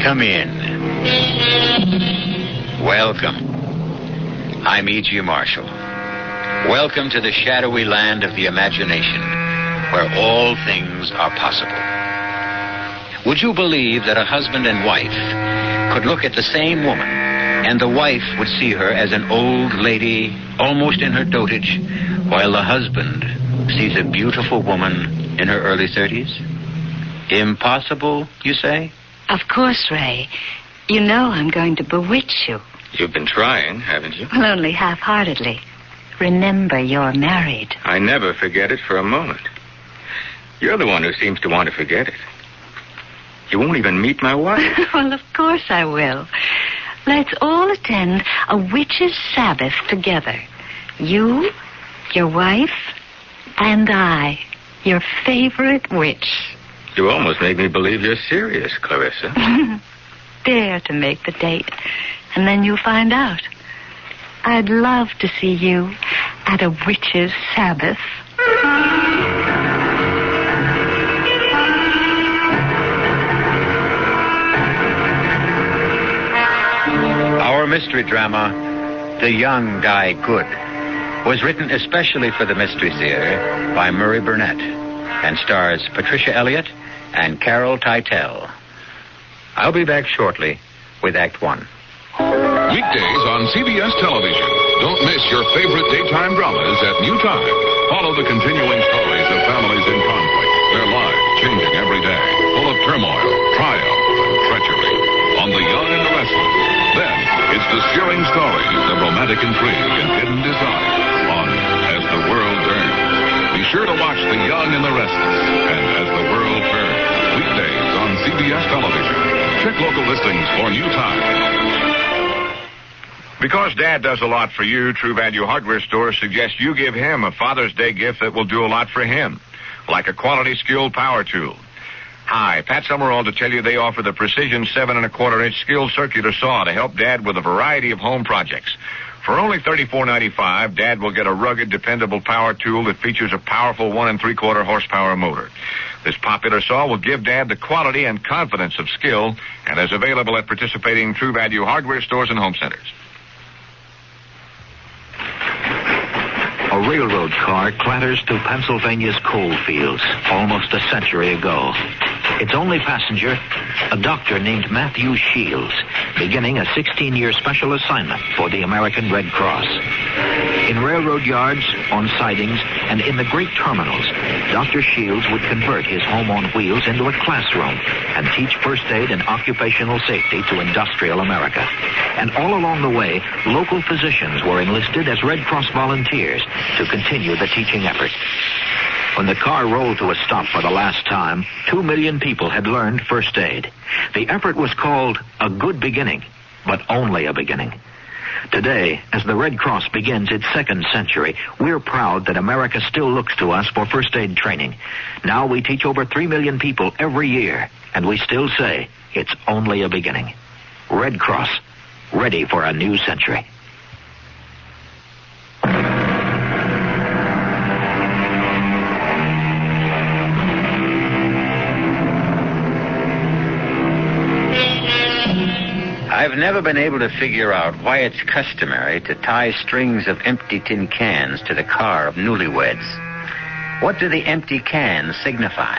Come in. Welcome. I'm E.G. Marshall. Welcome to the shadowy land of the imagination, where all things are possible. Would you believe that a husband and wife could look at the same woman, and the wife would see her as an old lady, almost in her dotage, while the husband sees a beautiful woman in her early 30s? Impossible, you say? Of course, Ray. You know I'm going to bewitch you. You've been trying, haven't you? Well, only half-heartedly. Remember, you're married. I never forget it for a moment. You're the one who seems to want to forget it. You won't even meet my wife. Well, of course I will. Let's all attend a witch's Sabbath together. You, your wife, and I, your favorite witch. You almost make me believe you're serious, Clarissa. Dare to make the date, and then you'll find out. I'd love to see you at a witch's Sabbath. Our mystery drama, The Young Die Good, was written especially for the Mystery Theater by Murray Burnett and stars Patricia Elliott and Carol Teitel. I'll be back shortly with Act One. Weekdays on CBS television. Don't miss your favorite daytime dramas at new time. Follow the continuing stories of families in conflict, their lives changing every day, full of turmoil, triumph, and treachery. On The Young and the Restless. Then, it's the searing stories of romantic intrigue and hidden desire on As the World Turns. Be sure to watch The Young and the Restless and As the World Turns. Weekdays on CBS television. Check local listings for new time. Because Dad does a lot for you, True Value Hardware stores suggest you give him a Father's Day gift that will do a lot for him, like a quality skilled power tool. Hi, Pat Summerall to tell you they offer the Precision 7 1/4-inch skilled circular saw to help Dad with a variety of home projects. For only $34.95, Dad will get a rugged, dependable power tool that features a powerful 1 3/4 horsepower motor. This popular saw will give Dad the quality and confidence of skill and is available at participating True Value Hardware stores and home centers. A railroad car clatters through Pennsylvania's coal fields almost a century ago. Its only passenger, a doctor named Matthew Shields, beginning a 16-year special assignment for the American Red Cross. In railroad yards, on sidings, and in the great terminals, Dr. Shields would convert his home on wheels into a classroom and teach first aid and occupational safety to industrial America. And all along the way, local physicians were enlisted as Red Cross volunteers to continue the teaching effort. When the car rolled to a stop for the last time, 2 million people had learned first aid. The effort was called A Good Beginning, but only a beginning. Today, as the Red Cross begins its second century, we're proud that America still looks to us for first aid training. Now we teach over 3 million people every year, and we still say it's only a beginning. Red Cross, ready for a new century. I've never been able to figure out why it's customary to tie strings of empty tin cans to the car of newlyweds. What do the empty cans signify?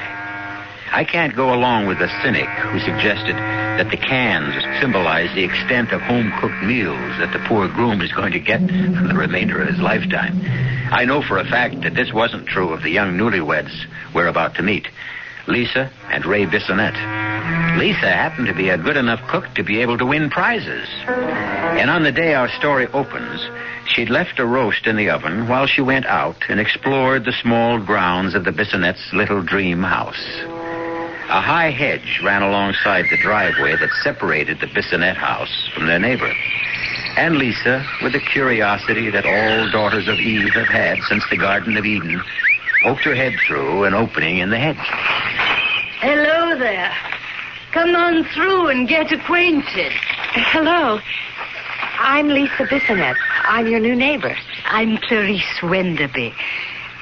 I can't go along with the cynic who suggested that the cans symbolize the extent of home-cooked meals that the poor groom is going to get for the remainder of his lifetime. I know for a fact that this wasn't true of the young newlyweds we're about to meet, Lisa and Ray Bissonette. Lisa happened to be a good enough cook to be able to win prizes. And on the day our story opens, she'd left a roast in the oven while she went out and explored the small grounds of the Bissonnettes' little dream house. A high hedge ran alongside the driveway that separated the Bissonette house from their neighbor. And Lisa, with the curiosity that all daughters of Eve have had since the Garden of Eden, poked her head through an opening in the hedge. Hello there. Come on through and get acquainted. Hello. I'm Lisa Bissonette. I'm your new neighbor. I'm Clarice Wenderby.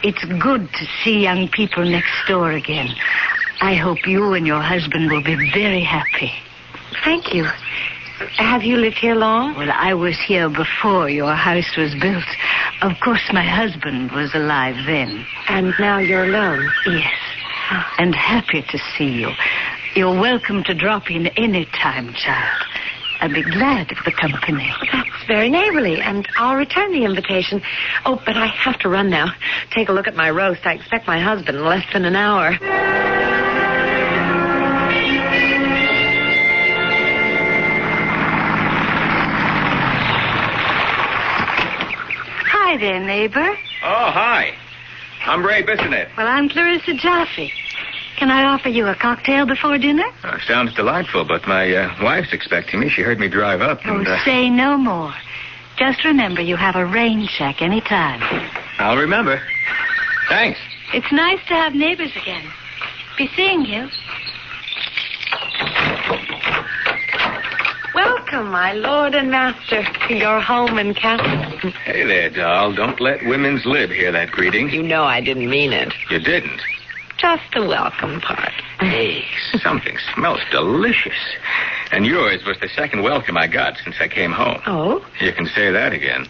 It's good to see young people next door again. I hope you and your husband will be very happy. Thank you. Have you lived here long? Well, I was here before your house was built. Of course, my husband was alive then. And now you're alone? Yes. And happy to see you. You're welcome to drop in any time, child. I'd be glad of the company. That's very neighborly, and I'll return the invitation. Oh, but I have to run now. Take a look at my roast. I expect my husband in less than an hour. Hi there, neighbor. Oh, hi. I'm Ray Bissonette. Well, I'm Clarissa Jaffe. Can I offer you a cocktail before dinner? Sounds delightful, but my wife's expecting me. She heard me drive up. And, say no more. Just remember you have a rain check any time. I'll remember. Thanks. It's nice to have neighbors again. Be seeing you. Welcome, my lord and master, to your home and castle. Hey there, doll. Don't let women's lib hear that greeting. You know I didn't mean it. You didn't? Just the welcome part. Hey, something smells delicious. And yours was the second welcome I got since I came home. Oh? You can say that again.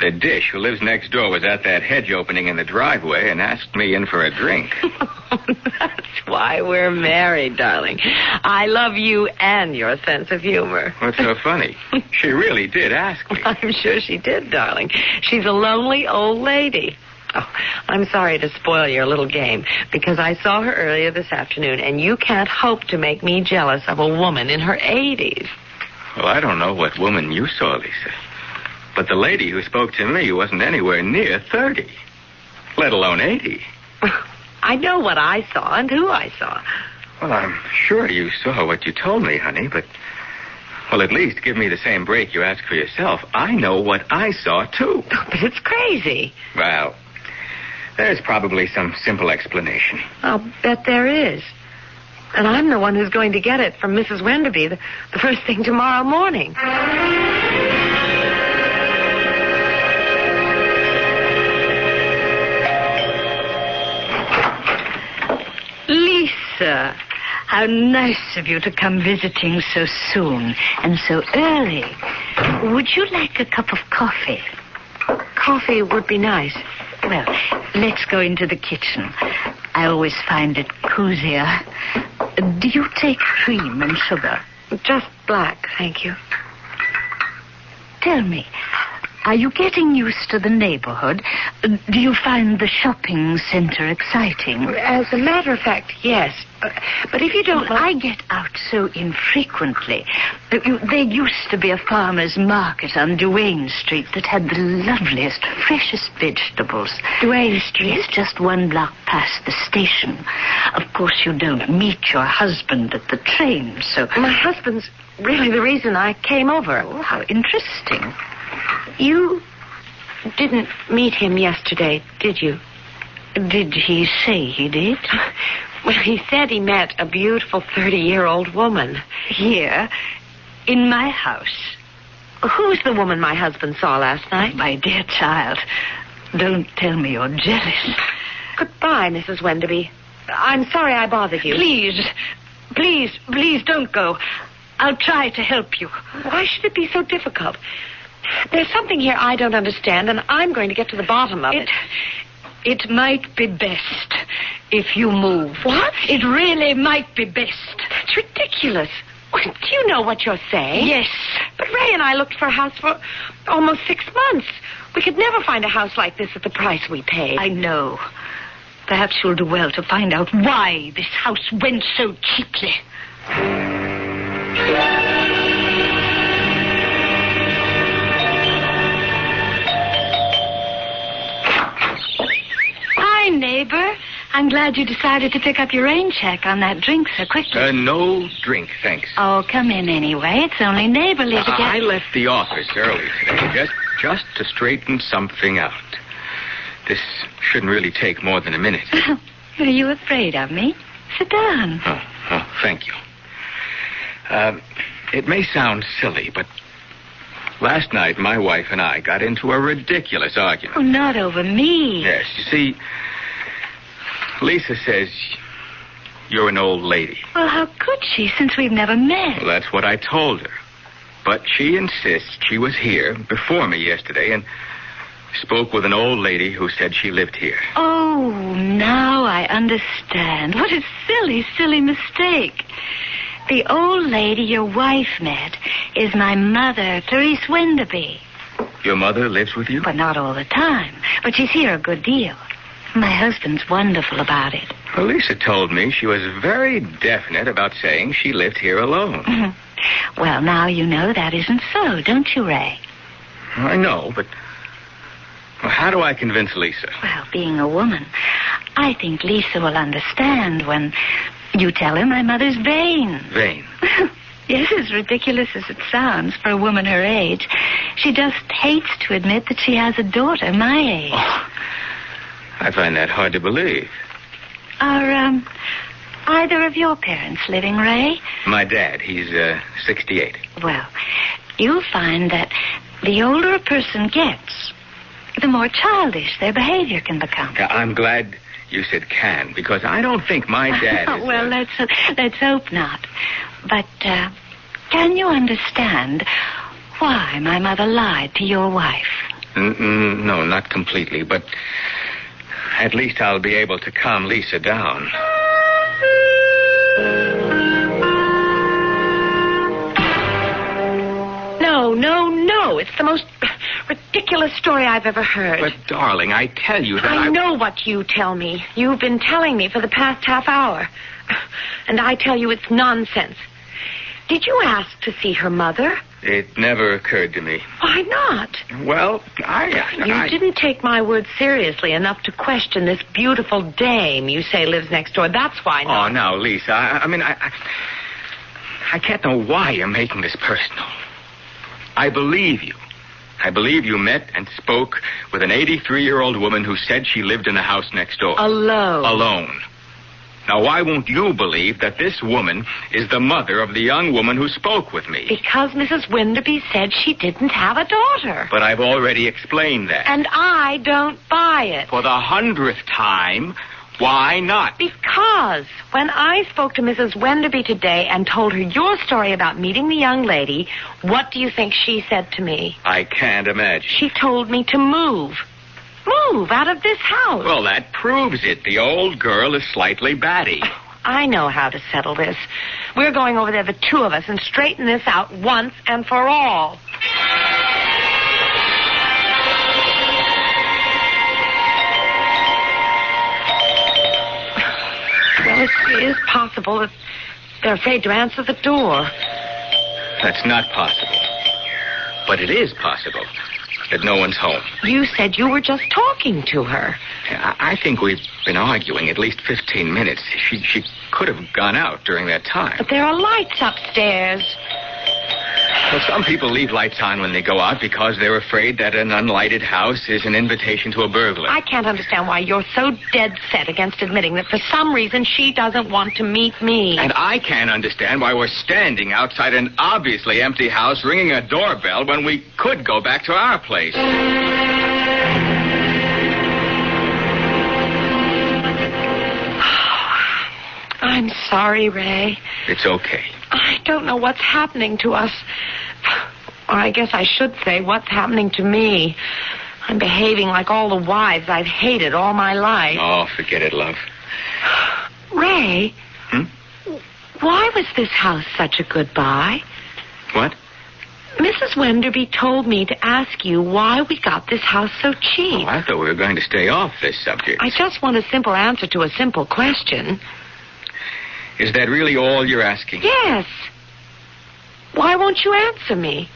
The dish who lives next door was at that hedge opening in the driveway and asked me in for a drink. That's why we're married, darling. I love you and your sense of humor. What's so funny? She really did ask me. I'm sure she did, darling. She's a lonely old lady. Oh, I'm sorry to spoil your little game, because I saw her earlier this afternoon, and you can't hope to make me jealous of a woman in her 80s. Well, I don't know what woman you saw, Lisa. But the lady who spoke to me wasn't anywhere near 30, let alone 80. I know what I saw and who I saw. Well, I'm sure you saw what you told me, honey, but... Well, at least give me the same break you asked for yourself. I know what I saw, too. But it's crazy. Well... There's probably some simple explanation. I'll bet there is. And I'm the one who's going to get it from Mrs. Wenderby the first thing tomorrow morning. Lisa, how nice of you to come visiting so soon and so early. Would you like a cup of coffee? Coffee would be nice. Well, let's go into the kitchen. I always find it cozier. Do you take cream and sugar? Just black, thank you. Tell me, are you getting used to the neighborhood? Do you find the shopping center exciting? As a matter of fact, yes. But if you don't... I get out so infrequently. There used to be a farmer's market on Duane Street that had the loveliest, freshest vegetables. Duane Street? Yes, just one block past the station. Of course, you don't meet your husband at the train, so... My husband's really the reason I came over. Oh, how interesting. You didn't meet him yesterday, did you? Did he say he did? Well, he said he met a beautiful 30-year-old woman. Here? In my house? Who's the woman my husband saw last night? My dear child, don't tell me you're jealous. Goodbye, Mrs. Wenderby. I'm sorry I bothered you. Please don't go. I'll try to help you. Why should it be so difficult? There's something here I don't understand, and I'm going to get to the bottom of it. It might be best if you move. What? It really might be best. That's ridiculous. Do you know what you're saying? Yes. But Ray and I looked for a house for almost 6 months. We could never find a house like this at the price we paid. I know. Perhaps you'll do well to find out why this house went so cheaply. Hi, neighbor. I'm glad you decided to pick up your rain check on that drink so quickly. No drink, thanks. Oh, come in anyway. It's only neighborly to get... I left the office early today, just to straighten something out. This shouldn't really take more than a minute. Are you afraid of me? Sit down. Oh, thank you. It may sound silly, but last night my wife and I got into a ridiculous argument. Oh, not over me. Yes, you see, Lisa says You're an old lady. Well, how could she, since we've never met? Well, that's what I told her. But she insists she was here before me yesterday and spoke with an old lady who said she lived here. Oh, now I understand. What a silly, silly mistake. The old lady your wife met is my mother, Therese Wenderby. Your mother lives with you? But not all the time. But she's here a good deal. My husband's wonderful about it. Well, Lisa told me she was very definite about saying she lived here alone. Mm-hmm. Well, now you know that isn't so, don't you, Ray? I know, but how do I convince Lisa? Well, being a woman, I think Lisa will understand when you tell her my mother's vain. Vain? Yes, as ridiculous as it sounds for a woman her age. She just hates to admit that she has a daughter my age. Oh, I find that hard to believe. Are, either of your parents living, Ray? My dad, he's 68. Well, you'll find that the older a person gets, the more childish their behavior can become. I'm glad you said can, because I don't think my dad is... Well, let's hope not. But, can you understand why my mother lied to your wife? No, not completely, but at least I'll be able to calm Lisa down. No. It's the most ridiculous story I've ever heard. But, darling, I tell you that I know what you tell me. You've been telling me for the past half hour. And I tell you it's nonsense. Did you ask to see her mother? It never occurred to me. Why not? Well, You didn't take my word seriously enough to question this beautiful dame you say lives next door. That's why not. Oh, now, Lisa, I can't know why you're making this personal. I believe you. I believe you met and spoke with an 83-year-old woman who said she lived in the house next door. Alone. Now, why won't you believe that this woman is the mother of the young woman who spoke with me? Because Mrs. Wenderby said she didn't have a daughter. But I've already explained that. And I don't buy it. For the 100th time, why not? Because when I spoke to Mrs. Wenderby today and told her your story about meeting the young lady, what do you think she said to me? I can't imagine. She told me to move. Move out of this house. Well, that proves it. The old girl is slightly batty. I know how to settle this. We're going over there, the two of us, and straighten this out once and for all. Well, it is possible that they're afraid to answer the door. That's not possible. But it is possible that no one's home. You said you were just talking to her. I think we've been arguing at least 15 minutes. She could have gone out during that time. But there are lights upstairs. Well, some people leave lights on when they go out because they're afraid that an unlighted house is an invitation to a burglar. I can't understand why you're so dead set against admitting that for some reason she doesn't want to meet me. And I can't understand why we're standing outside an obviously empty house ringing a doorbell when we could go back to our place. I'm sorry, Ray. It's okay. I don't know what's happening to us. Or I guess I should say what's happening to me. I'm behaving like all the wives I've hated all my life. Oh, forget it, love. Ray? Why was this house such a good buy? What? Mrs. Wenderby told me to ask you why we got this house so cheap. Oh, I thought we were going to stay off this subject. I just want a simple answer to a simple question. Is that really all you're asking? Yes. Why won't you answer me?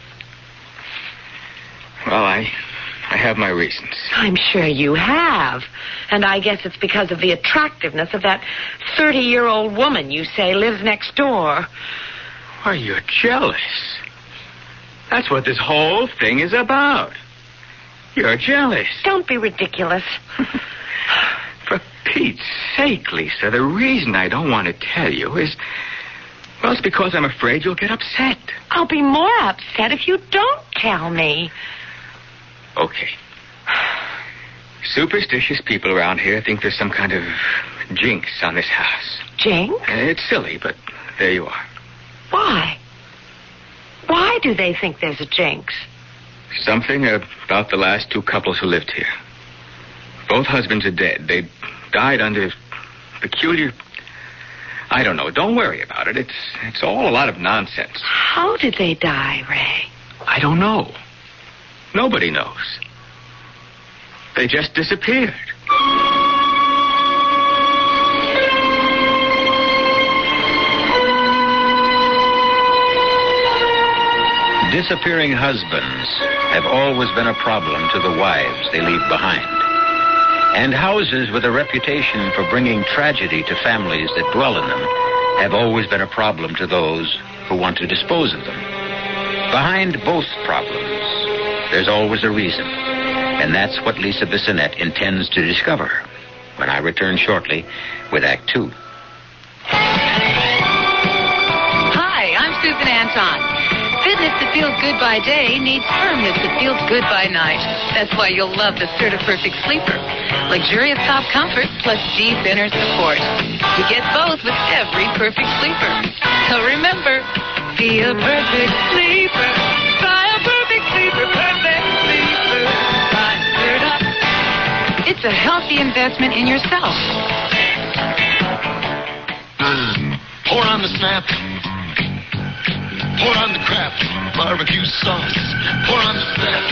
Well, I have my reasons. I'm sure you have. And I guess it's because of the attractiveness of that 30-year-old woman you say lives next door. Why, you're jealous. That's what this whole thing is about. You're jealous. Don't be ridiculous. For Pete's sake, Lisa, the reason I don't want to tell you is... Well, it's because I'm afraid you'll get upset. I'll be more upset if you don't tell me. Okay. Superstitious people around here think there's some kind of jinx on this house. Jinx? It's silly, but there you are. Why? Why do they think there's a jinx? Something about the last two couples who lived here. Both husbands are dead. They died under peculiar... I don't know. Don't worry about it. It's all a lot of nonsense. How did they die, Ray? I don't know. Nobody knows. They just disappeared. Disappearing husbands have always been a problem to the wives they leave behind. And houses with a reputation for bringing tragedy to families that dwell in them have always been a problem to those who want to dispose of them. Behind both problems, there's always a reason. And that's what Lisa Bissonette intends to discover when I return shortly with Act 2. Hi, I'm Susan Anton. Fitness that feels good by day needs firmness that feels good by night. That's why you'll love the Certa-Perfect Sleeper. Luxurious top comfort plus deep inner support. You get both with every perfect sleeper. So remember, be a perfect sleeper. Try a perfect sleeper, perfect sleeper. Try Certa. It's a healthy investment in yourself. Pour on the snap. Pour on the crap, barbecue sauce. Pour on the snap.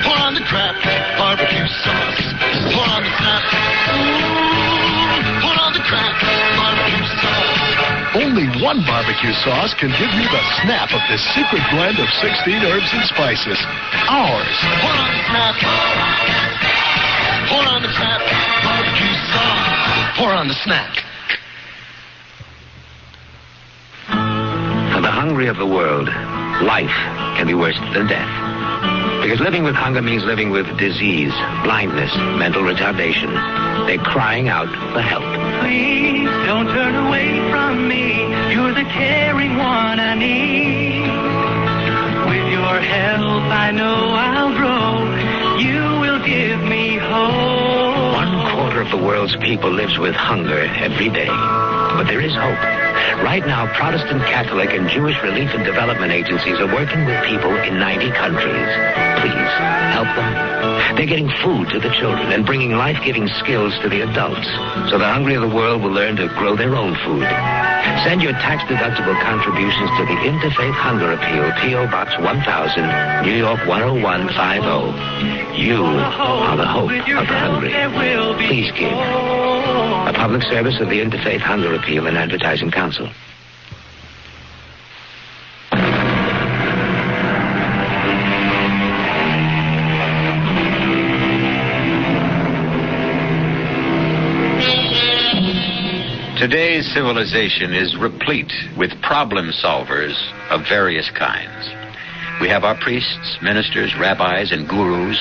Pour on the crap, barbecue sauce. Pour on the snap. Pour on the crap, barbecue sauce. Only one barbecue sauce can give you the snap of this secret blend of 16 herbs and spices. Ours. Pour on the snap. Pour on the crap, barbecue sauce. Pour on the snap. For the hungry of the world, life can be worse than death. Because living with hunger means living with disease, blindness, mental retardation. They're crying out for help. Please don't turn away from me. You're the caring one I need. With your help, I know I'll grow. You will give me hope. 1/4 of the world's people lives with hunger every day. But there is hope. Right now, Protestant, Catholic, and Jewish relief and development agencies are working with people in 90 countries. Please, help them. They're getting food to the children and bringing life-giving skills to the adults, so the hungry of the world will learn to grow their own food. Send your tax-deductible contributions to the Interfaith Hunger Appeal, P.O. Box 1000, New York 10150. You are the hope of the hungry. Please give. A public service of the Interfaith Hunger Appeal and Advertising Council. Today's civilization is replete with problem solvers of various kinds. We have our priests, ministers, rabbis, and gurus,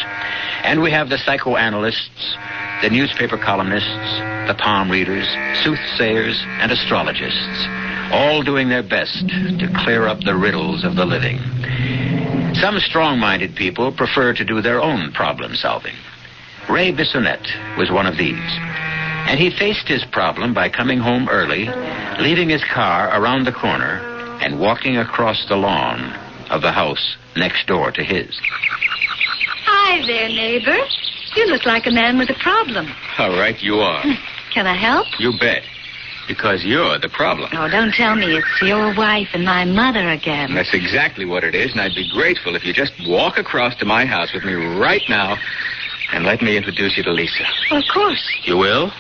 and we have the psychoanalysts, the newspaper columnists, the palm readers, soothsayers, and astrologists, all doing their best to clear up the riddles of the living. Some strong-minded people prefer to do their own problem-solving. Ray Bissonette was one of these. And he faced his problem by coming home early, leaving his car around the corner, and walking across the lawn of the house next door to his. Hi there, neighbor. You look like a man with a problem. All right, you are. Can I help? You bet. Because you're the problem. Oh, don't tell me it's your wife and my mother again. That's exactly what it is, and I'd be grateful if you just walk across to my house with me right now and let me introduce you to Lisa. Well, of course. You will?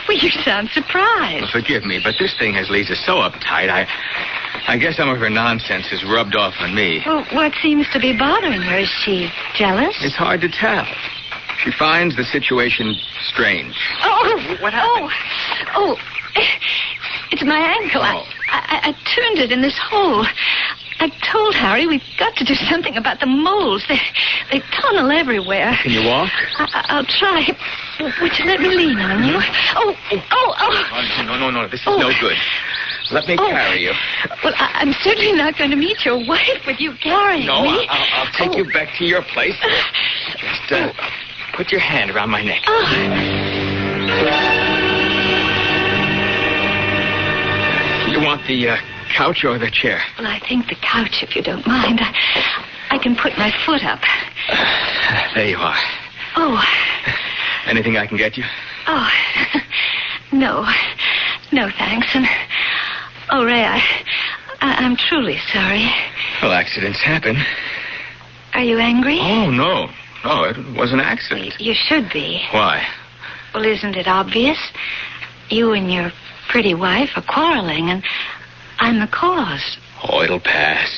Well, you sound surprised. Well, forgive me, but this thing has Lisa so uptight, I guess some of her nonsense has rubbed off on me. Well, what seems to be bothering her? Is she jealous? It's hard to tell. She finds the situation strange. Oh! What happened? Oh! It's my ankle. Oh. I turned it in this hole. I told Harry we've got to do something about the moles. They tunnel everywhere. Can you walk? I'll try. Would you let me lean on you? Oh. No. This is no good. Let me carry you. Well, I'm certainly not going to meet your wife with you carrying me. No, I'll take you back to your place. Just put your hand around my neck. You want the couch or the chair? Well, I think the couch, if you don't mind. I can put my foot up. There you are. Oh. Anything I can get you? Oh, no. No, thanks. And, oh, Ray, I'm truly sorry. Well, accidents happen. Are you angry? Oh, no. No, it was an accident. Well, you should be. Why? Well, isn't it obvious? You and your pretty wife are quarreling, and I'm the cause. Oh, it'll pass.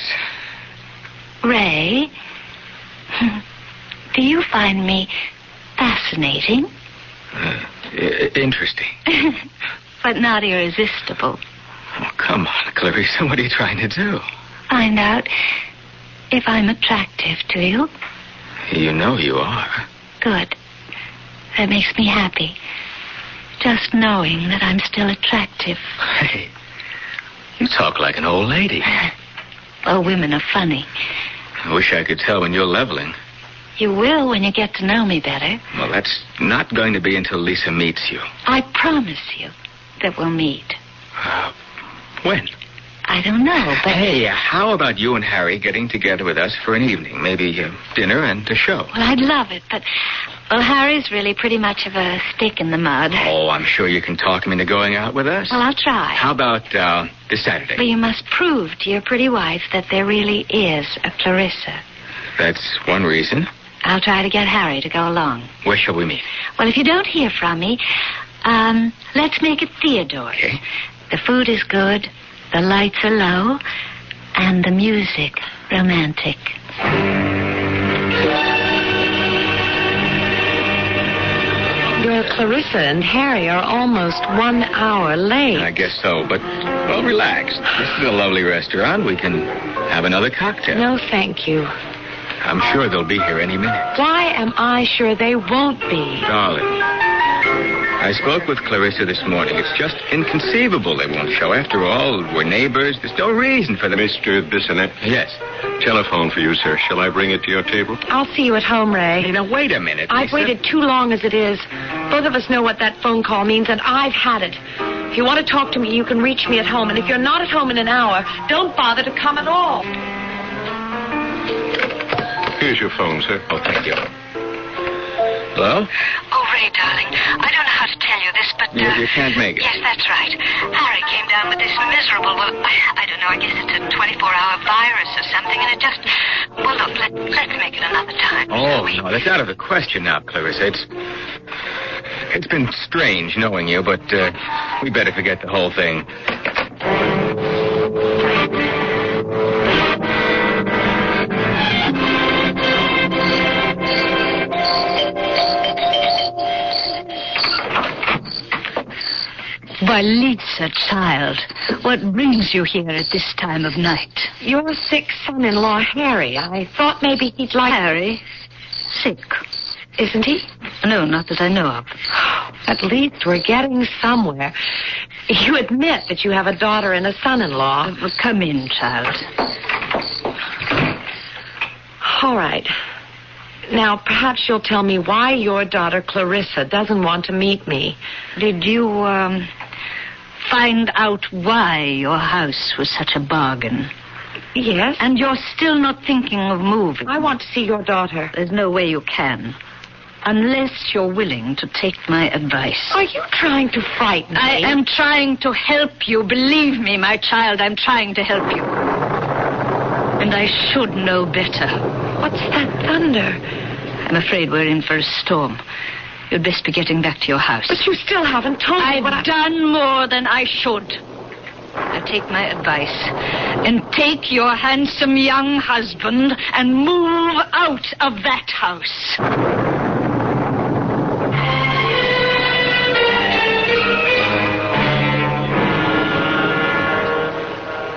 Ray, do you find me fascinating? Interesting. But not irresistible. Oh, come on, Clarissa. What are you trying to do? Find out if I'm attractive to you. You know you are. Good. That makes me happy. Just knowing that I'm still attractive. Hey, you talk like an old lady. Well, women are funny. I wish I could tell when you're leveling. You will when you get to know me better. Well, that's not going to be until Lisa meets you. I promise you that we'll meet. When? I don't know, but... Hey, how about you and Harry getting together with us for an evening? Maybe dinner and a show. Well, I'd love it, but... Well, Harry's really pretty much of a stick in the mud. Oh, I'm sure you can talk him into going out with us. Well, I'll try. How about this Saturday? But you must prove to your pretty wife that there really is a Clarissa. That's one reason. I'll try to get Harry to go along. Where shall we meet? Well, if you don't hear from me, let's make it Theodore's. Okay. The food is good, the lights are low, and the music romantic. Your Clarissa and Harry are almost 1 hour late. I guess so, but, well, relax. This is a lovely restaurant. We can have another cocktail. No, thank you. I'm sure they'll be here any minute. Why am I sure they won't be? Darling, I spoke with Clarissa this morning. It's just inconceivable they won't show. After all, we're neighbors. There's no reason for them. Mr. Bissonette? Yes? Telephone for you, sir. Shall I bring it to your table? I'll see you at home, Ray. Hey, now, wait a minute, I've Lisa. waited too long as it is. Both of us know what that phone call means, and I've had it. If you want to talk to me, you can reach me at home. And if you're not at home in an hour, don't bother to come at all. Here's your phone, sir. Oh, thank you. Hello? Oh, Ray, darling, I don't know how to tell you this, but... You can't make it. Yes, that's right. Harry came down with this miserable... Well, I don't know, I guess it's a 24-hour virus or something, and it just... Well, look, let's make it another time. Oh, no, that's out of the question now, Clarissa. It's been strange knowing you, but we better forget the whole thing. Why, Lisa, child, what brings you here at this time of night? Your sick son-in-law, Harry. I thought maybe he'd like... Harry? Sick? Isn't he? No, not that I know of. At least we're getting somewhere. You admit that you have a daughter and a son-in-law. Well, come in, child. All right. Now, perhaps you'll tell me why your daughter, Clarissa, doesn't want to meet me. Did you, find out why your house was such a bargain? Yes. And you're still not thinking of moving? I want to see your daughter. There's no way you can. Unless you're willing to take my advice. Are you trying to frighten me? I am trying to help you. Believe me, my child, I'm trying to help you. And I should know better. What's that thunder? I'm afraid we're in for a storm. You'd best be getting back to your house. But you still haven't told me what I've done more than I should. Now take my advice and take your handsome young husband and move out of that house.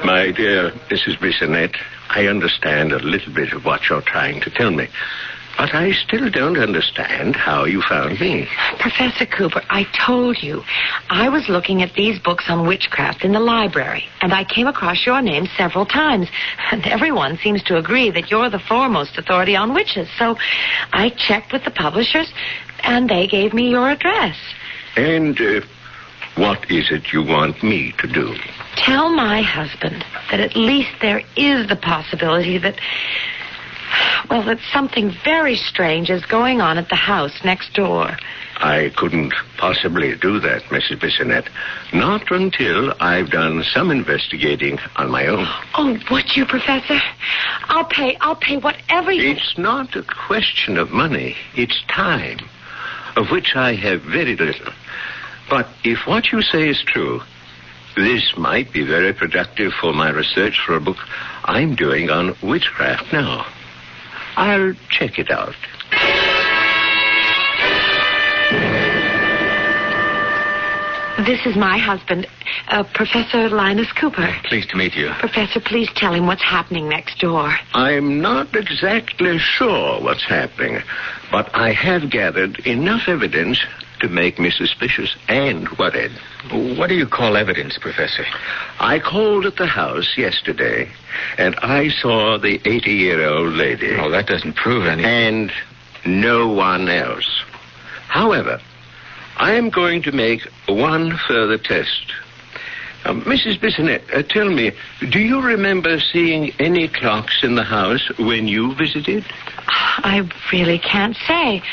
My dear Mrs. Bissonette, I understand a little bit of what you're trying to tell me. But I still don't understand how you found me. Professor Cooper, I told you. I was looking at these books on witchcraft in the library, and I came across your name several times. And everyone seems to agree that you're the foremost authority on witches. So I checked with the publishers, and they gave me your address. And what is it you want me to do? Tell my husband that at least there is the possibility that something very strange is going on at the house next door. I couldn't possibly do that, Mrs. Bissonette. Not until I've done some investigating on my own. Oh, would you, Professor? I'll pay whatever you... It's not a question of money. It's time, of which I have very little. But if what you say is true, this might be very productive for my research for a book I'm doing on witchcraft now. I'll check it out. This is my husband, Professor Linus Cooper. Pleased to meet you. Professor, please tell him what's happening next door. I'm not exactly sure what's happening, but I have gathered enough evidence to make me suspicious and worried. What do you call evidence, Professor? I called at the house yesterday, and I saw the 80-year-old lady. Oh, that doesn't prove anything. And no one else. However, I am going to make one further test. Mrs. Bissonette, tell me, do you remember seeing any clocks in the house when you visited? I really can't say.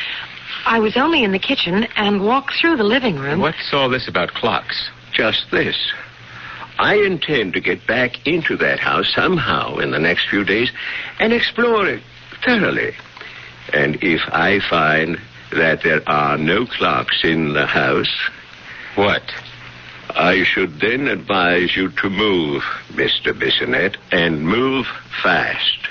I was only in the kitchen and walked through the living room. What's all this about clocks? Just this. I intend to get back into that house somehow in the next few days and explore it thoroughly. And if I find that there are no clocks in the house... What? I should then advise you to move, Mr. Bissonette, and move fast.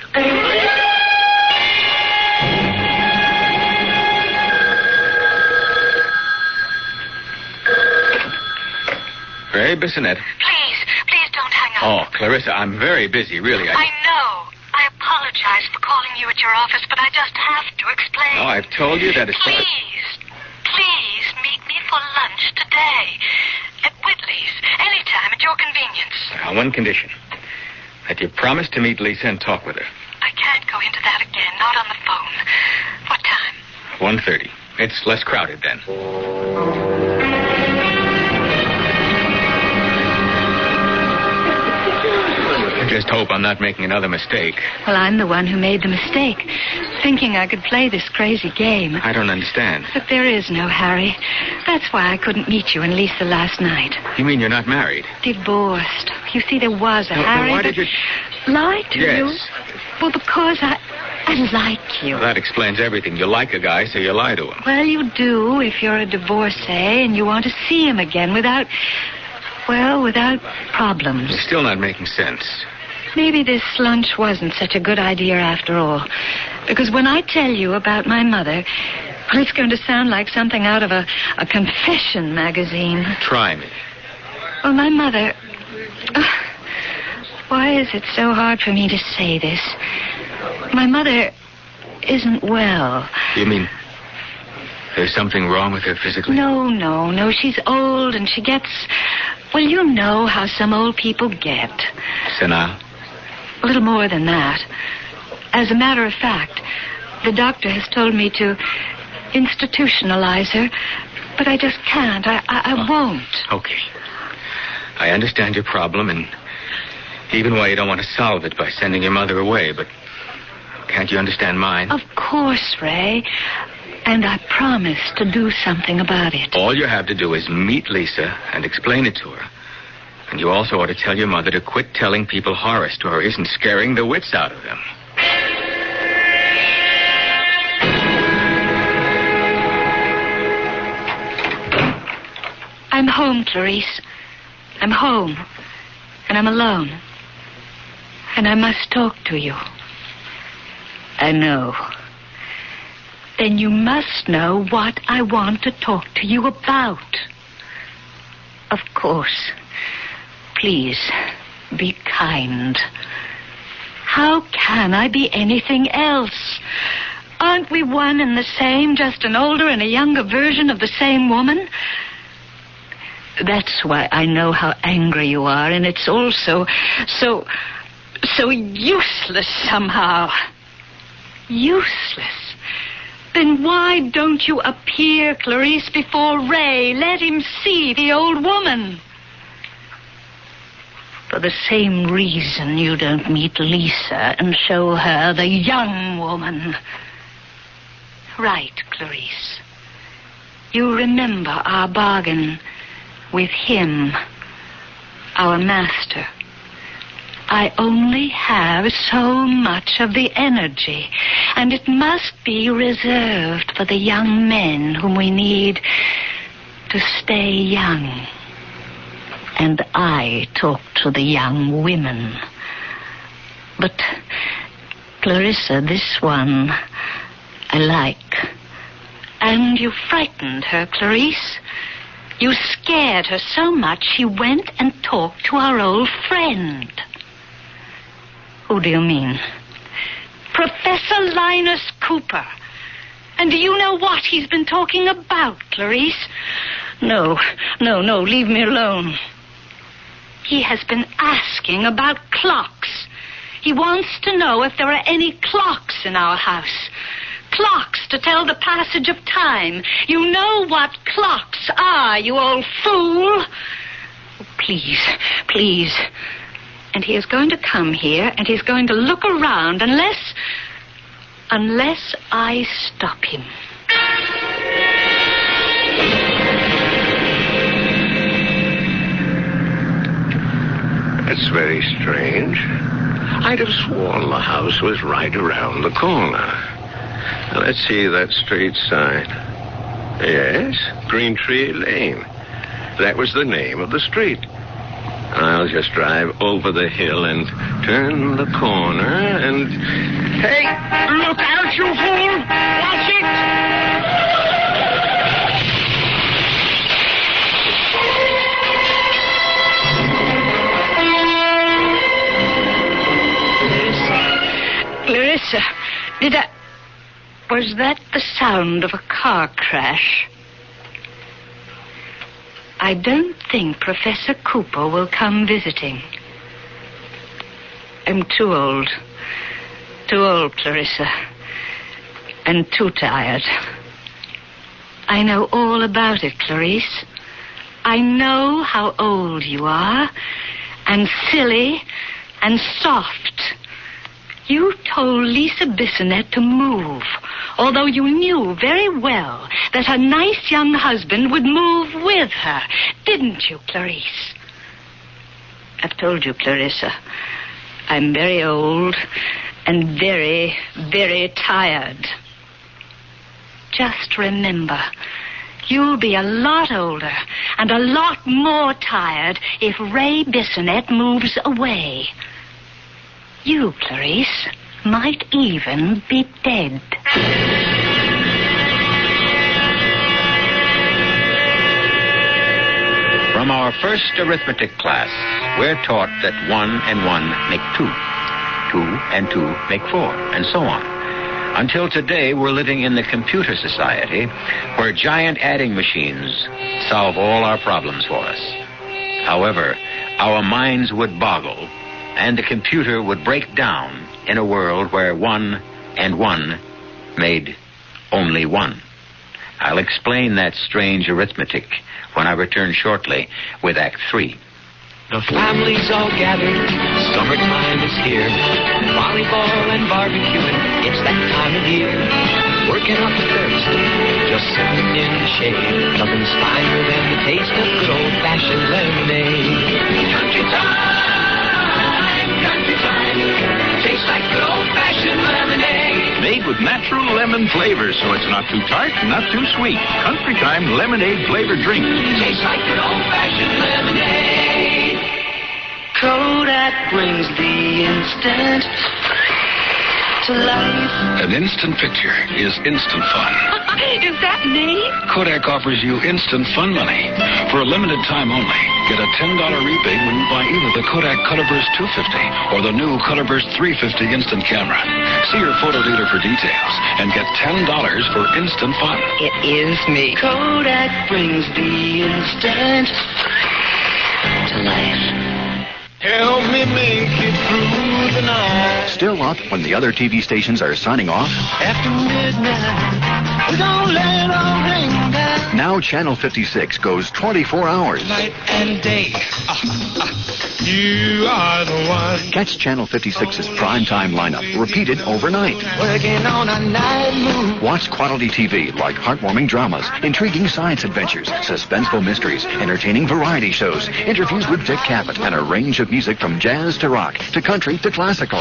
Ray Bissonette. Please don't hang up. Oh, Clarissa, I'm very busy, really. I know. I apologize for calling you at your office, but I just have to explain. No, I've told you that it's... Please meet me for lunch today. At Whitley's. Anytime at your convenience. On one condition. That you promise to meet Lisa and talk with her. I can't go into that again. Not on the phone. What time? 1:30. It's less crowded then. I just hope I'm not making another mistake. Well, I'm the one who made the mistake, thinking I could play this crazy game. I don't understand. But there is no Harry. That's why I couldn't meet you and Lisa last night. You mean you're not married? Divorced. You see, there was a Harry. Why did you... Lie to you? Yes. Well, because I like you. Well, that explains everything. You like a guy, so you lie to him. Well, you do if you're a divorcee and you want to see him again without problems. You're still not making sense. Maybe this lunch wasn't such a good idea after all. Because when I tell you about my mother, well, it's going to sound like something out of a confession magazine. Try me. Well, my mother... why is it so hard for me to say this? My mother isn't well. You mean there's something wrong with her physically? No. She's old and she gets... Well, you know how some old people get. Senile? A little more than that. As a matter of fact, the doctor has told me to institutionalize her, but I just can't. I won't. Okay. I understand your problem, and even why you don't want to solve it by sending your mother away, but can't you understand mine? Of course, Ray. And I promise to do something about it. All you have to do is meet Lisa and explain it to her. And you also ought to tell your mother to quit telling people horror stories and scaring the wits out of them. I'm home, Clarice. I'm home. And I'm alone. And I must talk to you. I know. Then you must know what I want to talk to you about. Of course. Please, be kind. How can I be anything else? Aren't we one and the same, just an older and a younger version of the same woman? That's why I know how angry you are, and it's also so useless somehow. Useless. Then why don't you appear, Clarice, before Ray? Let him see the old woman. For the same reason you don't meet Lisa and show her the young woman. Right, Clarice. You remember our bargain with him, our master. I only have so much of the energy, and it must be reserved for the young men whom we need to stay young. And I talk to the young women. But, Clarissa, this one I like. And you frightened her, Clarice. You scared her so much she went and talked to our old friend. Who do you mean? Professor Linus Cooper. And do you know what he's been talking about, Clarice? No, leave me alone. He has been asking about clocks. He wants to know if there are any clocks in our house. Clocks to tell the passage of time. You know what clocks are, you old fool. Oh, please. And he is going to come here, and he's going to look around unless I stop him. That's very strange. I'd have sworn the house was right around the corner. Now, let's see that street sign. Yes, Green Tree Lane. That was the name of the street. I'll just drive over the hill and turn the corner and... Hey, look out, you fool! Watch it! Clarissa, was that the sound of a car crash? I don't think Professor Cooper will come visiting. I'm too old. Too old, Clarissa. And too tired. I know all about it, Clarice. I know how old you are, and silly, and soft. You told Lisa Bissonette to move, although you knew very well that her nice young husband would move with her. Didn't you, Clarice? I've told you, Clarissa, I'm very old and very, very tired. Just remember, you'll be a lot older and a lot more tired if Ray Bissonette moves away. You, Clarice, might even be dead. From our first arithmetic class, we're taught that 1 and 1 make 2. 2 and 2 make 4, and so on. Until today, we're living in the computer society where giant adding machines solve all our problems for us. However, our minds would boggle, and the computer would break down in a world where 1 and 1 made only 1. I'll explain that strange arithmetic when I return shortly with Act 3. The family's all gathered, summertime is here. Volleyball and barbecuing, it's that time of year. Working up a thirst, just sitting in the shade. Nothing's finer than the taste of good old-fashioned lemonade. Country time, tastes like good old-fashioned lemonade. Made with natural lemon flavor, so it's not too tart, not too sweet. Country Time lemonade flavored drink. Tastes like good old-fashioned lemonade. Kodak brings the instant to life. An instant picture is instant fun. Is that me? Kodak offers you instant fun money. For a limited time only, get a $10 rebate when you buy either the Kodak Colorburst 250 or the new Colorburst 350 instant camera. See your photo dealer for details and get $10 for instant fun. It is me. Kodak brings the instant to life. Help me make it through the night. Still up when the other TV stations are signing off? After midnight. We don't let our ring down. Now Channel 56 goes 24 hours. Night and day. You are the one. Catch Channel 56's primetime lineup repeated overnight. Working on a night move. Watch quality TV like heartwarming dramas, intriguing science adventures, suspenseful mysteries, entertaining variety shows, interviews with Dick Cavett, and a range of music from jazz to rock to country to classical.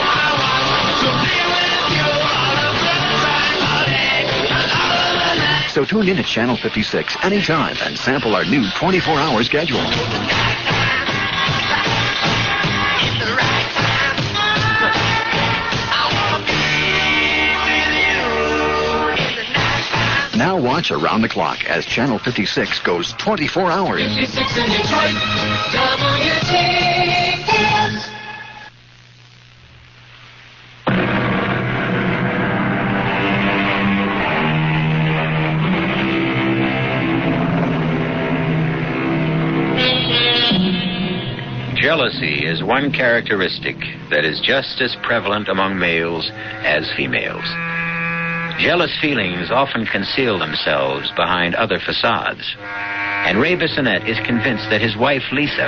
So tune in to Channel 56 anytime and sample our new 24-hour schedule. Now watch around the clock as Channel 56 goes 24 hours. 56 in Detroit, WTS. Jealousy is one characteristic that is just as prevalent among males as females. Jealous feelings often conceal themselves behind other facades. And Ray Bissonette is convinced that his wife, Lisa,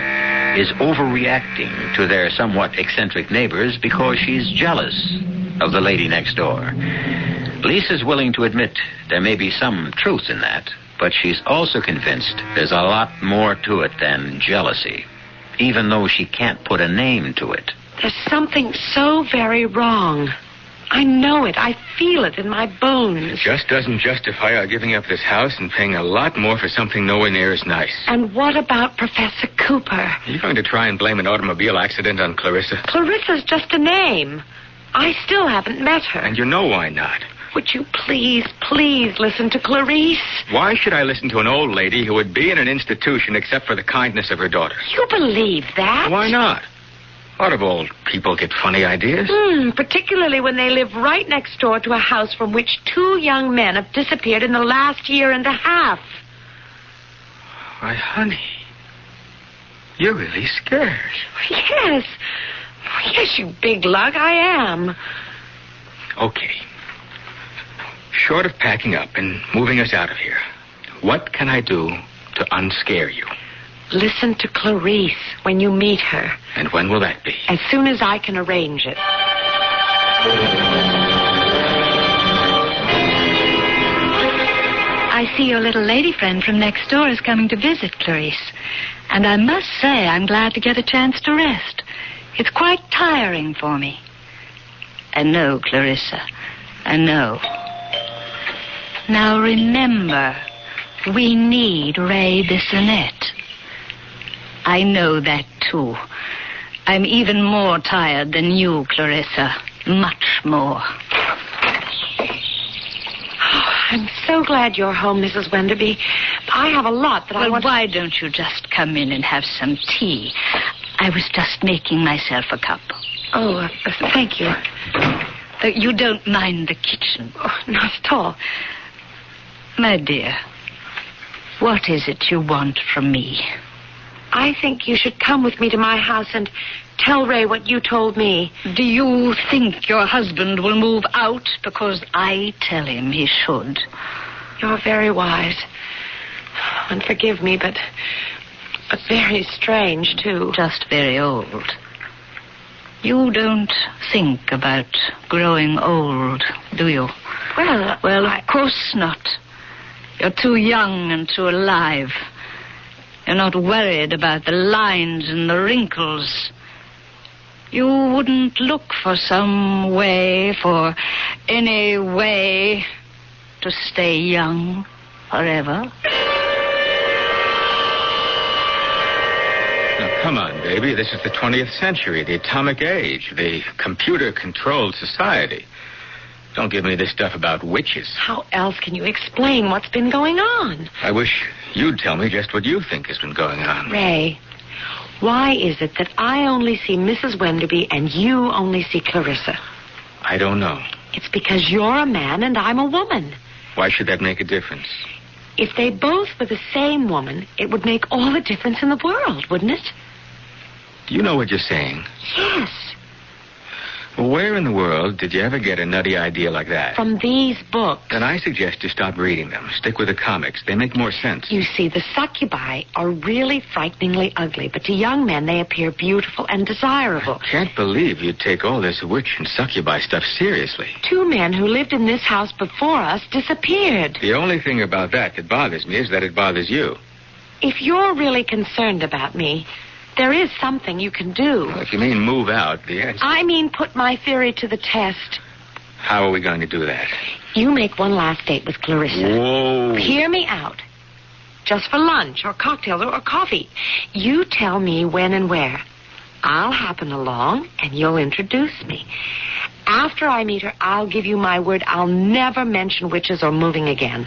is overreacting to their somewhat eccentric neighbors because she's jealous of the lady next door. Lisa's willing to admit there may be some truth in that, but she's also convinced there's a lot more to it than jealousy, even though she can't put a name to it. There's something so very wrong. I know it. I feel it in my bones. It just doesn't justify our giving up this house and paying a lot more for something nowhere near as nice. And what about Professor Cooper? Are you going to try and blame an automobile accident on Clarissa? Clarissa's just a name. I still haven't met her. And you know why not. Would you please listen to Clarice? Why should I listen to an old lady who would be in an institution except for the kindness of her daughter? You believe that? Why not? A lot of old people get funny ideas. Particularly when they live right next door to a house from which 2 young men have disappeared in the last year and a half. Why, honey, you're really scared. Yes. Yes, you big lug, I am. Okay. Short of packing up and moving us out of here, what can I do to unscare you? Listen to Clarice when you meet her. And when will that be? As soon as I can arrange it. I see your little lady friend from next door is coming to visit, Clarice. And I must say I'm glad to get a chance to rest. It's quite tiring for me. I know, Clarissa. I know. Now remember, we need Ray Bissonette. I know that, too. I'm even more tired than you, Clarissa. Much more. I'm so glad you're home, Mrs. Wenderby. I have a lot that I want... Well, why don't you just come in and have some tea? I was just making myself a cup. Oh, thank you. You don't mind the kitchen? Oh, not at all. My dear, what is it you want from me? I think you should come with me to my house and tell Ray what you told me. Do you think your husband will move out because I tell him he should? You're very wise. And forgive me, but very strange, too. Just very old. You don't think about growing old, do you? Well, of course not. You're too young and too alive. You're not worried about the lines and the wrinkles. You wouldn't look for some way, for any way, to stay young forever. Now, come on, baby. This is the 20th century, the atomic age, the computer-controlled society. Don't give me this stuff about witches. How else can you explain what's been going on? I wish you'd tell me just what you think has been going on. Ray, why is it that I only see Mrs. Wenderby and you only see Clarissa? I don't know. It's because you're a man and I'm a woman. Why should that make a difference? If they both were the same woman, it would make all the difference in the world, wouldn't it? Do you know what you're saying? Yes. Where in the world did you ever get a nutty idea like that? From these books. Then I suggest you stop reading them. Stick with the comics. They make more sense. You see, the succubi are really frighteningly ugly, but to young men they appear beautiful and desirable. I can't believe you'd take all this witch and succubi stuff seriously. 2 men who lived in this house before us disappeared. The only thing about that bothers me is that it bothers you. If you're really concerned about me, there is something you can do. Well, if you mean move out, the answer... I mean put my theory to the test. How are we going to do that? You make one last date with Clarissa. Whoa. Hear me out. Just for lunch or cocktails or coffee. You tell me when and where. I'll happen along and you'll introduce me. After I meet her, I'll give you my word I'll never mention witches or moving again.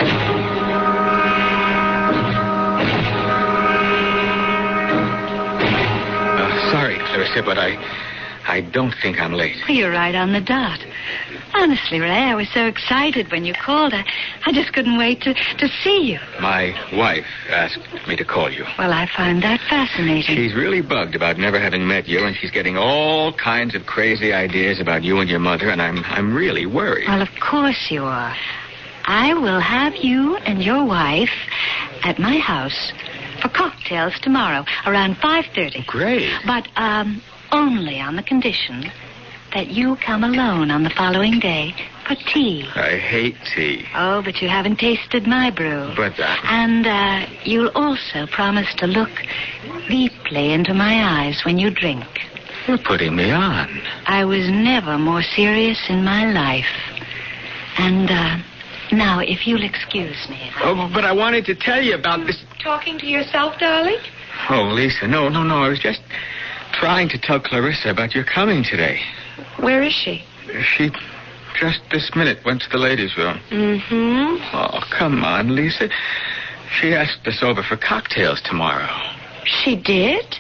Sorry, Clarissa, but I don't think I'm late. You're right on the dot. Honestly, Ray, I was so excited when you called. I just couldn't wait to see you. My wife asked me to call you. Well, I find that fascinating. She's really bugged about never having met you, and she's getting all kinds of crazy ideas about you and your mother, and I'm really worried. Well, of course you are. I will have you and your wife at my house for cocktails tomorrow around 5:30. Great. But only on the condition that you come alone on the following day for tea. I hate tea. Oh, but you haven't tasted my brew. But And you'll also promise to look deeply into my eyes when you drink. You're putting me on. I was never more serious in my life. And now, if you'll excuse me. Oh, but I wanted to tell you about this. Talking to yourself, darling? Oh, Lisa, no. I was just trying to tell Clarissa about your coming today. Where is she? She just this minute went to the ladies' room. Mm-hmm. Oh, come on, Lisa. She asked us over for cocktails tomorrow. She did?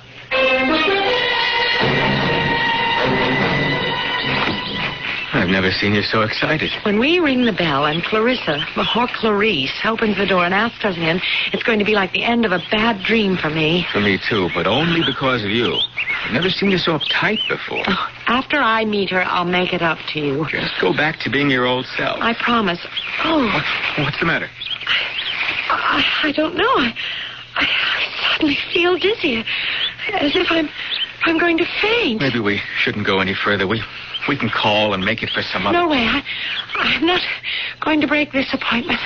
I've never seen you so excited. When we ring the bell and Clarissa, or Clarice, opens the door and asks us in, it's going to be like the end of a bad dream for me. For me, too, but only because of you. I've never seen you so uptight before. Oh, after I meet her, I'll make it up to you. Just go back to being your old self. I promise. Oh. What's the matter? I don't know. I suddenly feel dizzy, as if I'm going to faint. Maybe we shouldn't go any further. We can call and make it for some other... No way. I'm not going to break this appointment.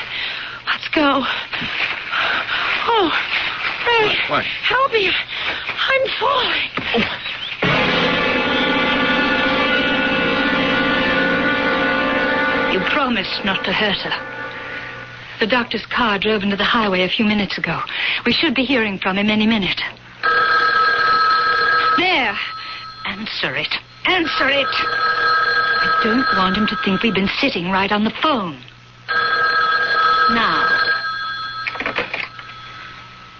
Let's go. Oh, Ray. What? Help me. I'm falling. Oh. You promised not to hurt her. The doctor's car drove into the highway a few minutes ago. We should be hearing from him any minute. There. Answer it. Answer it. I don't want him to think we've been sitting right on the phone. Now.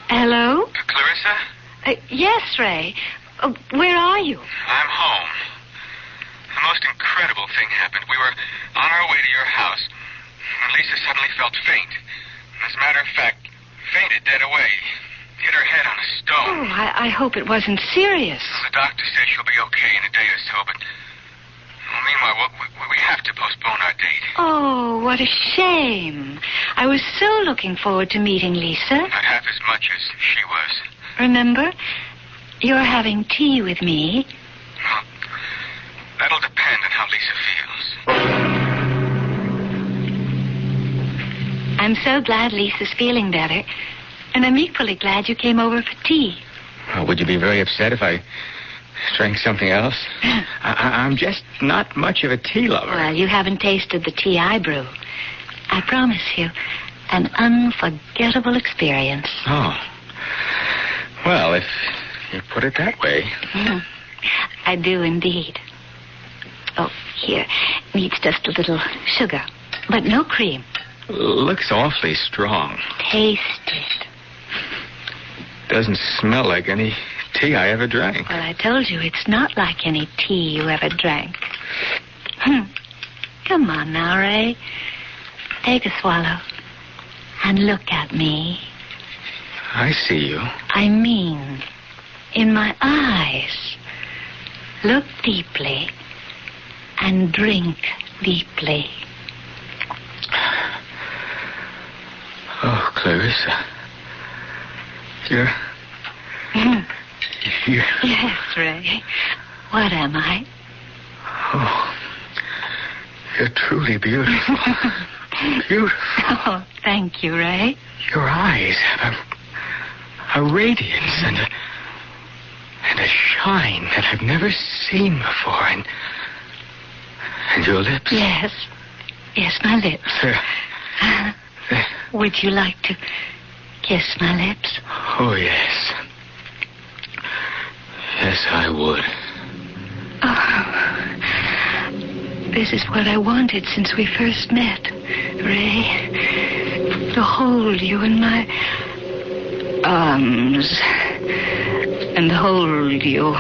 Hello? Clarissa? Yes, Ray. Where are you? I'm home. The most incredible thing happened. We were on our way to your house, and Lisa suddenly felt faint. As a matter of fact, fainted dead away. Hit her head on a stone. Oh, I hope it wasn't serious. The doctor said she'll be okay in a day or so, but... Well, meanwhile, we have to postpone our date. Oh, what a shame. I was so looking forward to meeting Lisa. Not half as much as she was. Remember, you're having tea with me. Well, that'll depend on how Lisa feels. I'm so glad Lisa's feeling better. And I'm equally glad you came over for tea. Well, would you be very upset if I drank something else? I'm just not much of a tea lover. Well, you haven't tasted the tea I brew. I promise you, an unforgettable experience. Oh. Well, if you put it that way. I do indeed. Oh, here. Needs just a little sugar, but no cream. Looks awfully strong. Taste it. Doesn't smell like any tea I ever drank. Well, I told you it's not like any tea you ever drank. Come on now, Ray. Take a swallow and look at me. I see you. I mean, in my eyes. Look deeply and drink deeply. Oh, Clarissa. You're... Yes, Ray. What am I? Oh, you're truly beautiful. Beautiful. Oh, thank you, Ray. Your eyes have a radiance and a shine that I've never seen before. And your lips. Yes. Yes, my lips. Would you like to kiss my lips? Oh, yes. Yes, I would. Oh, this is what I wanted since we first met, Ray. To hold you in my arms and hold you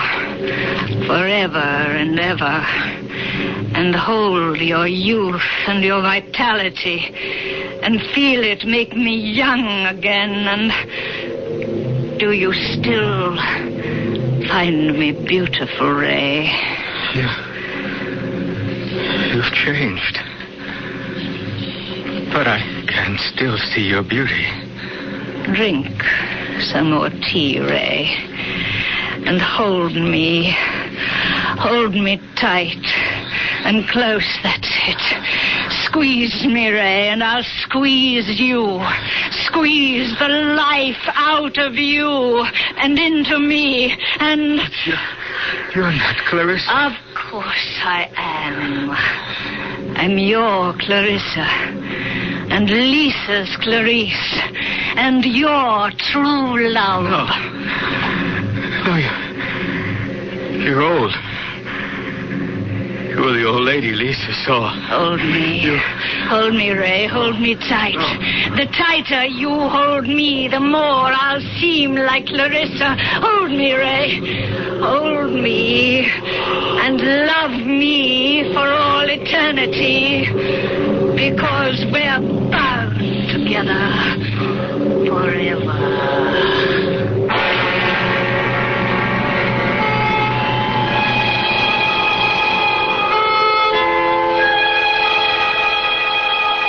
forever and ever, and hold your youth and your vitality and feel it make me young again. And do you still find me beautiful, Ray? You've changed. But I can still see your beauty. Drink some more tea, Ray. And hold me tight and close, that's it. Squeeze me, Ray, and I'll squeeze you. Squeeze the life out of you and into me, and... You're not Clarissa. Of course I am. I'm your Clarissa, and Lisa's Clarice, and your true love. No, you're old. You're the old lady Lisa saw. Hold me. Hold me, Ray. Hold me tight. The tighter you hold me, the more I'll seem like Clarissa. Hold me, Ray. Hold me. And love me for all eternity. Because we're bound together forever.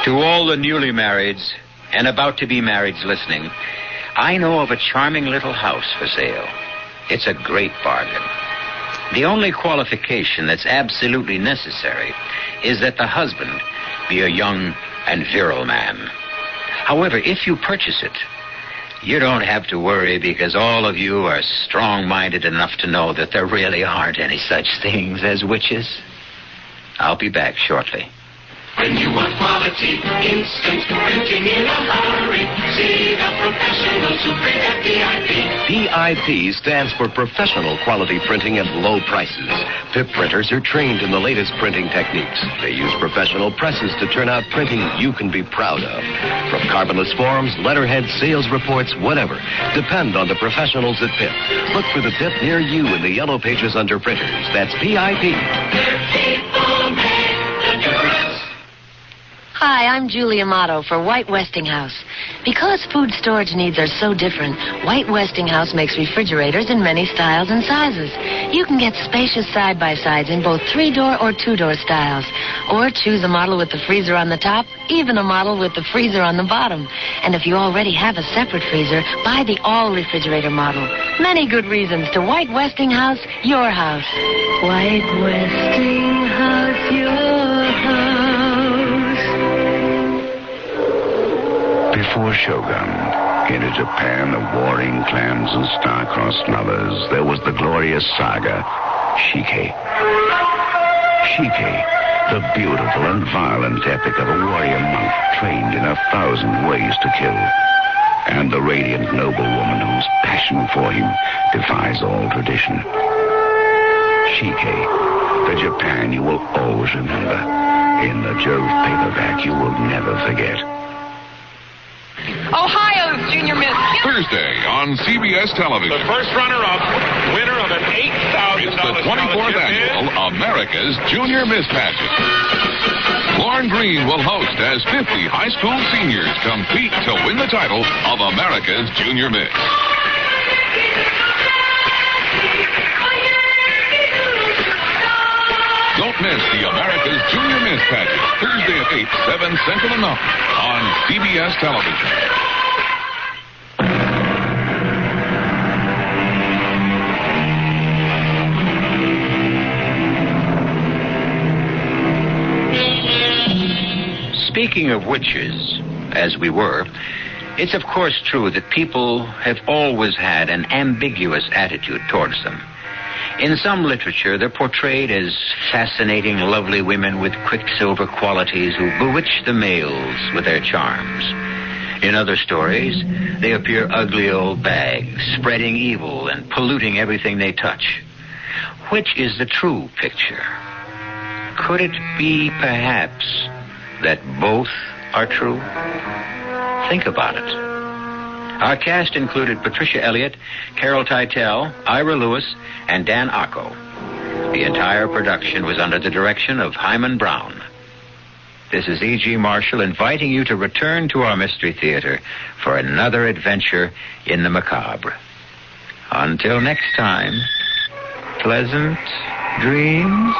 To all the newly marrieds and about to be marrieds listening, I know of a charming little house for sale. It's a great bargain. The only qualification that's absolutely necessary is that the husband be a young and virile man. However, if you purchase it, you don't have to worry because all of you are strong-minded enough to know that there really aren't any such things as witches. I'll be back shortly. When you want quality, instant printing in a hurry, see the professionals who print at PIP. PIP stands for Professional Quality Printing at Low Prices. PIP printers are trained in the latest printing techniques. They use professional presses to turn out printing you can be proud of. From carbonless forms, letterheads, sales reports, whatever. Depend on the professionals at PIP. Look for the PIP near you in the yellow pages under printers. That's PIP. People make the difference. Hi, I'm Julie Amato for White Westinghouse. Because food storage needs are so different, White Westinghouse makes refrigerators in many styles and sizes. You can get spacious side-by-sides in both 3-door or 2-door styles. Or choose a model with the freezer on the top, even a model with the freezer on the bottom. And if you already have a separate freezer, buy the all-refrigerator model. Many good reasons to White Westinghouse, your house. White Westinghouse, your house. Before Shogun, in a Japan of warring clans and star-crossed lovers, there was the glorious saga, Shike. Shike, the beautiful and violent epic of a warrior monk trained in 1,000 ways to kill, and the radiant noblewoman whose passion for him defies all tradition. Shike, the Japan you will always remember. In the Jove paperback you will never forget. Ohio's Junior Miss. Thursday on CBS Television. The first runner-up, winner of an $8,000. It's the 24th annual America's Junior Miss Pageant. Lauren Green will host as 50 high school seniors compete to win the title of America's Junior Miss. Don't Don't miss the America's Junior Miss Pageant, Thursday at 8, 7 Central and Mountain on CBS Television. Speaking of witches, as we were, it's of course true that people have always had an ambiguous attitude towards them. In some literature, they're portrayed as fascinating, lovely women with quicksilver qualities who bewitch the males with their charms. In other stories, they appear ugly old bags, spreading evil and polluting everything they touch. Which is the true picture? Could it be, perhaps, that both are true? Think about it. Our cast included Patricia Elliott, Carol Teitel, Ira Lewis, and Dan Acco. The entire production was under the direction of Himan Brown. This is E.G. Marshall inviting you to return to our Mystery Theater for another adventure in the macabre. Until next time, pleasant dreams.